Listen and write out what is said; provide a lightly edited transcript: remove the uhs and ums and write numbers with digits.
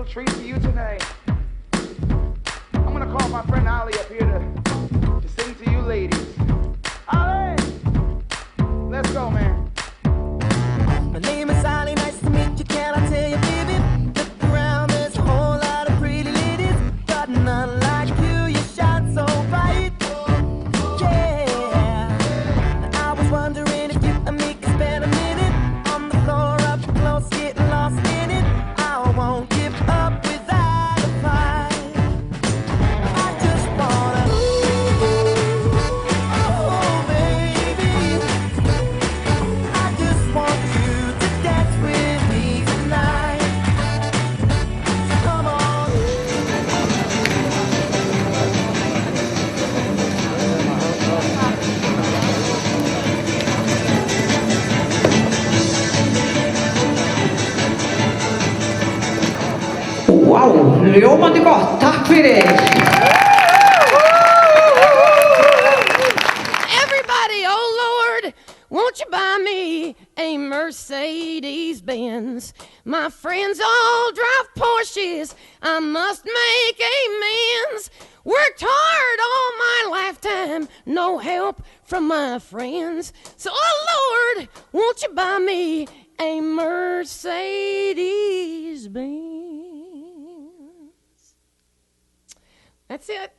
little treat for you tonight. I'm gonna call my friend Ali up here to sing to you ladies. Ali! Let's go, man. My name is Ali, nice to meet you, can I tell you, baby? Look around, there's a whole lot of pretty ladies, but none like you, you shine so bright. Yeah, I was wondering if you and me could spend a minute on the floor up close, getting lost in it. I won't give up without a fight. I just wanna, oh baby, I just want you to dance with me tonight. So come on. Wow, ljómandi gott, takk fyrir. Everybody, oh Lord, won't you buy me a Mercedes-Benz? My friends all drive Porsches, I must make amends. Worked hard all my lifetime, no help from my friends. So, oh Lord, won't you buy me a Mercedes-Benz? That's it.